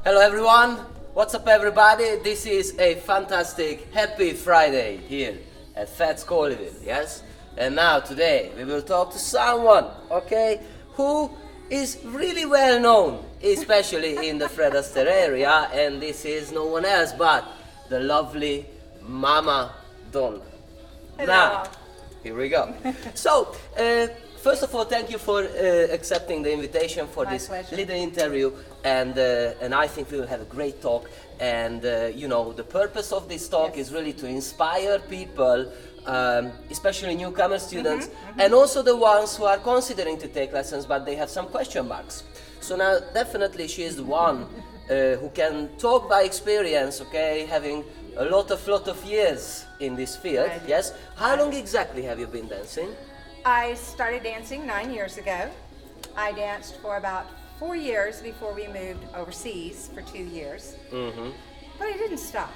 Hello everyone, what's up everybody? This is a fantastic happy Friday here at Fred Astaire Colleyville, yes? And now today we will talk to someone, okay, who is really well known, especially in the Fred Astaire area, and this is no one else but the lovely Mama Donna. Hello. Now, here we go. So, first of all, thank you for accepting the invitation for My this pleasure. little interview, and I think we will have a great talk. And you know, the purpose of this talk Yes. is really to inspire people, especially newcomer students, and also the ones who are considering to take lessons, but they have some question marks. So now, definitely, she is the one who can talk by experience, okay, having a lot of years in this field. Right. Yes. How long exactly have you been dancing? I started dancing 9 years ago. I danced for about 4 years before we moved overseas for 2 years. But I didn't stop.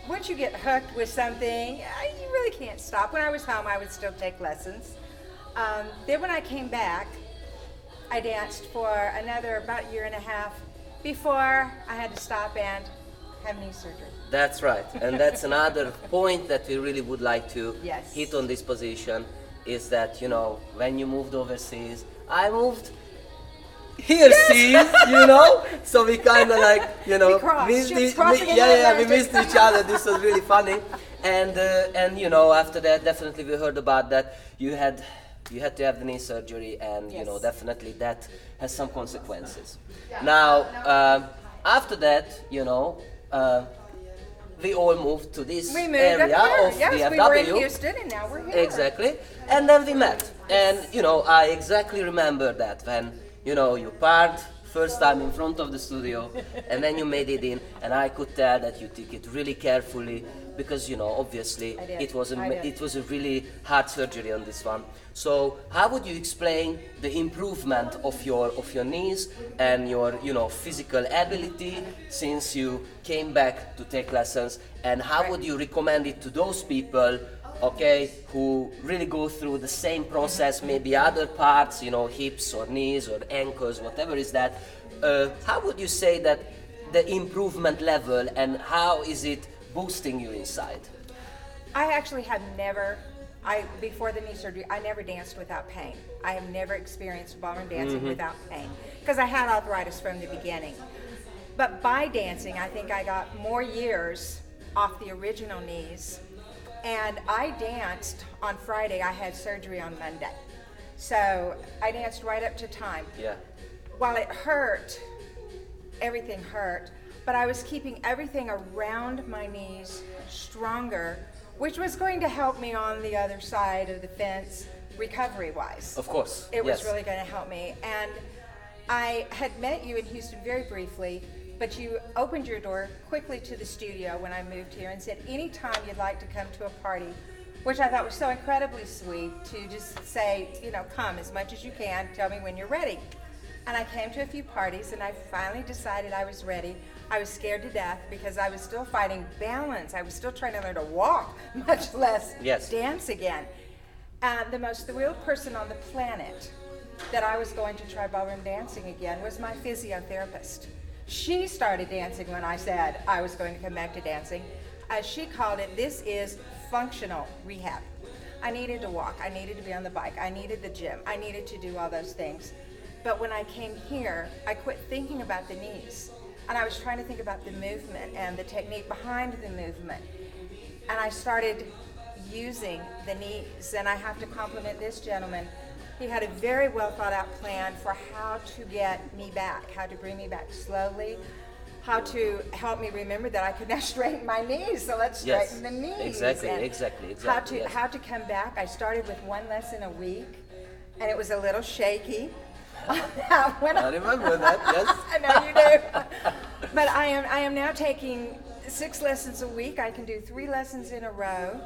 Once you get hooked with something, you really can't stop. When I was home, I would still take lessons. Then when I came back, I danced for another about year and a half before I had to stop and have knee surgery. That's right, and that's another point that we really would like to Yes. hit on this position, is that, you know, when you moved overseas, I moved here, see, you know, so we kind of like, you know, We crossed, missed ships each- crossing in the yeah, we Atlantic. missed each other. This was really funny, and you know, after that, definitely we heard about that you had to have the knee surgery, and you know, Yes. definitely that has some consequences. Now, after that, you know. We all moved to this We moved area up here. of Yes, DFW. we were in Houston, and now we're here. Exactly. And then we met. And, you know, I exactly remember that when, you know, you parked first time in front of the studio, and then you made it in, and I could tell that you took it really carefully, because, you know, obviously I did. it was I did. it was a really hard surgery on this one. So how would you explain the improvement of your knees and your, you know, physical ability since you came back to take lessons, and how would you recommend it to those people, okay, who really go through the same process, maybe other parts, you know, hips or knees or ankles, whatever is that? How would you say that the improvement level, and how is it boosting you inside? I actually have never, before the knee surgery, I never danced without pain. I have never experienced ballroom dancing without pain, because I had arthritis from the beginning. But by dancing, I think I got more years off the original knees. And I danced on Friday. I had surgery on Monday. So I danced right up to time. Yeah. While it hurt, everything hurt, but I was keeping everything around my knees stronger, which was going to help me on the other side of the fence recovery-wise. Of course. It was yes. really going to help me. And I had met you in Houston very briefly, but you opened your door quickly to the studio when I moved here and said, anytime you'd like to come to a party, which I thought was so incredibly sweet, to just say, you know, come as much as you can, tell me when you're ready. And I came to a few parties, and I finally decided I was ready. I was scared to death because I was still fighting balance. I was still trying to learn to walk, much less Yes. dance again. And the most thrilled person on the planet that I was going to try ballroom dancing again was my physiotherapist. She started dancing when I said I was going to come back to dancing. As she called it, this is functional rehab. I needed to walk, I needed to be on the bike, I needed the gym, I needed to do all those things. But when I came here, I quit thinking about the knees, and I was trying to think about the movement and the technique behind the movement. And I started using the knees, and I have to compliment this gentleman. He had a very well thought out plan for how to get me back, how to bring me back slowly, how to help me remember that I could now straighten my knees. So let's Yes. straighten the knees. Exactly, and exactly. Yes. How to come back. I started with one lesson a week, and it was a little shaky. When I remember that, yes. I know you do. But I am now taking 6 lessons a week. I can do 3 lessons in a row.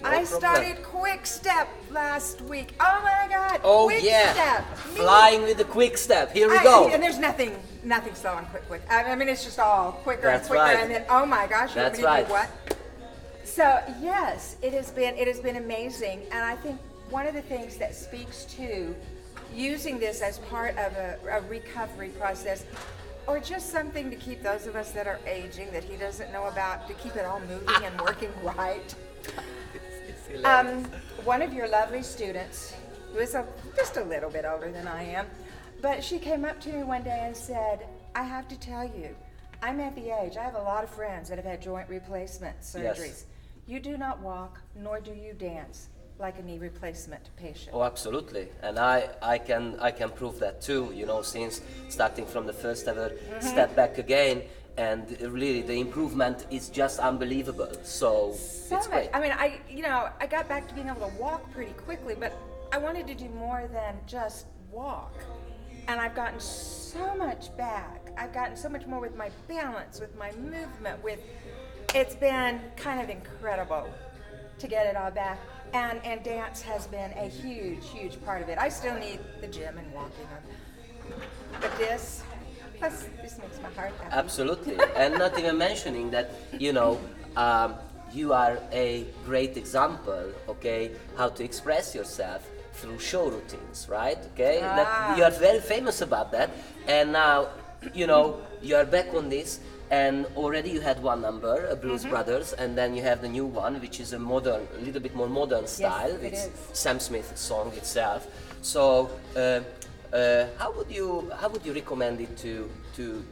I problem. started quick step last week. Oh my God! Oh quick yeah, step. flying with the quick step. Here we go. And there's nothing slow on quick. I mean, it's just all quicker That's and quicker, right. and then oh my gosh, you want That's me to right. do what? So yes, it has been amazing, and I think one of the things that speaks to using this as part of a recovery process Or just something to keep those of us that are aging that he doesn't know about, to keep it all moving and working right. It's hilarious. One of your lovely students, who is just a little bit older than I am, but she came up to me one day and said, I have to tell you, I'm at the age, I have a lot of friends that have had joint replacement surgeries. Yes. You do not walk, nor do you dance like a knee replacement patient. Oh, absolutely, and I can prove that too. You know, since starting from the first ever step back again, and really the improvement is just unbelievable. So So it's much. great. I mean, I got back to being able to walk pretty quickly, but I wanted to do more than just walk. And I've gotten so much back. I've gotten so much more with my balance, with my movement, it's been kind of incredible to get it all back. And dance has been a huge, huge part of it. I still need the gym and walking on. But this makes my heart happy. Absolutely, and not even mentioning that, you know, you are a great example, okay, how to express yourself through show routines, right? Okay, that you are very famous about that, and now, you know, you are back on this, and already you had one number, Blues Brothers, and then you have the new one, which is a little bit more modern style, it with is. Sam Smith's song itself. So, how would you recommend it to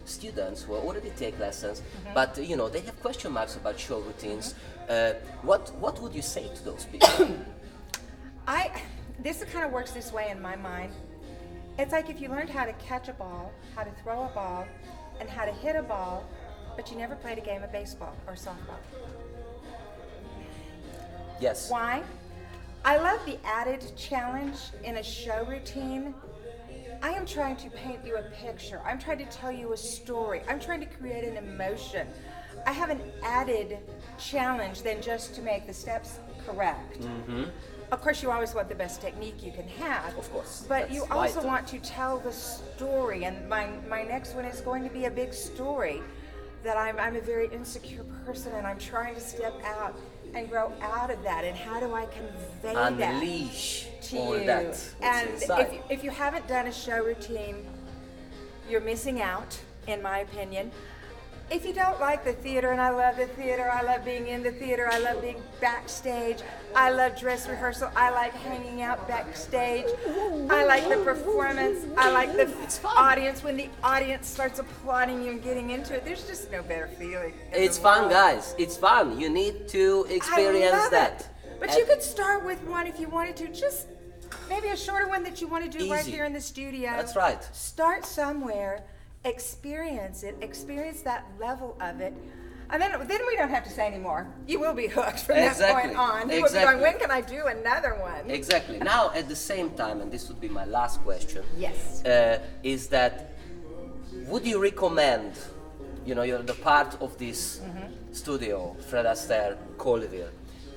students who already take lessons, but you know they have question marks about show routines? What would you say to those people? This kind of works this way in my mind. It's like if you learned how to catch a ball, how to throw a ball, and how to hit a ball, but you never played a game of baseball or softball. Yes. Why? I love the added challenge in a show routine. I am trying to paint you a picture. I'm trying to tell you a story. I'm trying to create an emotion. I have an added challenge than just to make the steps correct. Of course, you always want the best technique you can have. Of course, But that's you also vital. want to tell the story. And my next one is going to be a big story that I'm a very insecure person and I'm trying to step out and grow out of that. And how do I convey that Unleash to all you? that And inside. if you haven't done a show routine, you're missing out, in my opinion. If you don't like the theater, and I love the theater, I love being in the theater, I love being backstage, I love dress rehearsal, I like hanging out backstage, I like the performance, I like the audience. When the audience starts applauding you and getting into it, there's just no better feeling. in It's the fun, world. guys. It's fun. You need to experience I love that. it. But And you could start with one if you wanted to, just maybe a shorter one that you want to do right Easy. here in the studio. That's right. Start somewhere, experience it, experience that level of it, and then we don't have to say anymore. You will be hooked from that Exactly. point on. You will be Exactly. going, when can I do another one? Exactly. Now, at the same time, and this would be my last question, Yes. is that would you recommend, you know, you're the part of this studio, Fred Astaire Colleyville,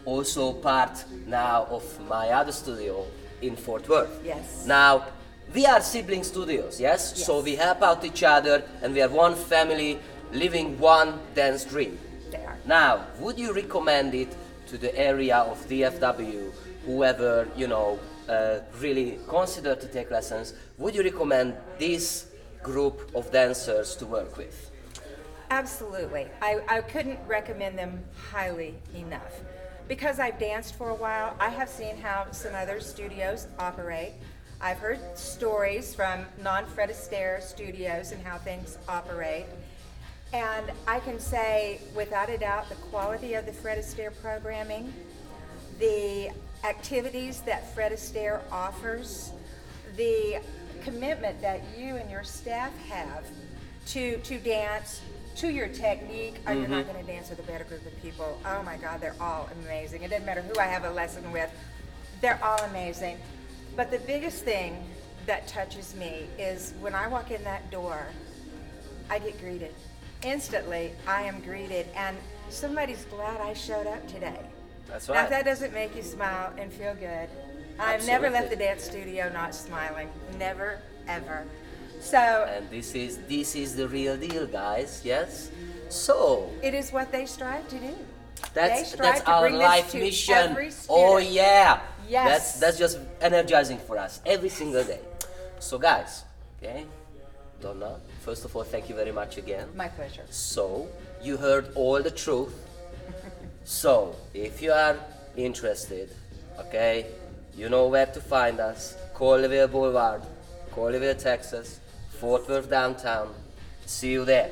also part now of my other studio in Fort Worth. Yes. Now, we are sibling studios, yes? Yes. So we help out each other and we are one family living one dance dream. They are. Now, would you recommend it to the area of DFW, whoever, you know, really consider to take lessons? Would you recommend this group of dancers to work with? Absolutely. I couldn't recommend them highly enough. Because I've danced for a while, I have seen how some other studios operate. I've heard stories from non-Fred Astaire studios and how things operate. And I can say, without a doubt, the quality of the Fred Astaire programming, the activities that Fred Astaire offers, the commitment that you and your staff have to dance, to your technique. Oh, you're not going to dance with a better group of people. Oh my God, they're all amazing. It doesn't matter who I have a lesson with, they're all amazing. But the biggest thing that touches me is when I walk in that door, I get greeted. Instantly, I am greeted, and somebody's glad I showed up today. That's Now, right. if that doesn't make you smile and feel good, I've never left the Absolutely. dance studio not smiling. Never, ever. So, And this is the real deal, guys. Yes. So it is what they strive to do. that's They strive that's to our bring this life to mission. every Oh student. yeah. Yes. That's just energizing for us every single day. So guys, okay, Donna, first of all, thank you very much again. My pleasure. So, you heard all the truth. So, if you are interested, okay, you know where to find us. Colleyville Boulevard, Colleyville, Texas, Fort Worth downtown. See you there.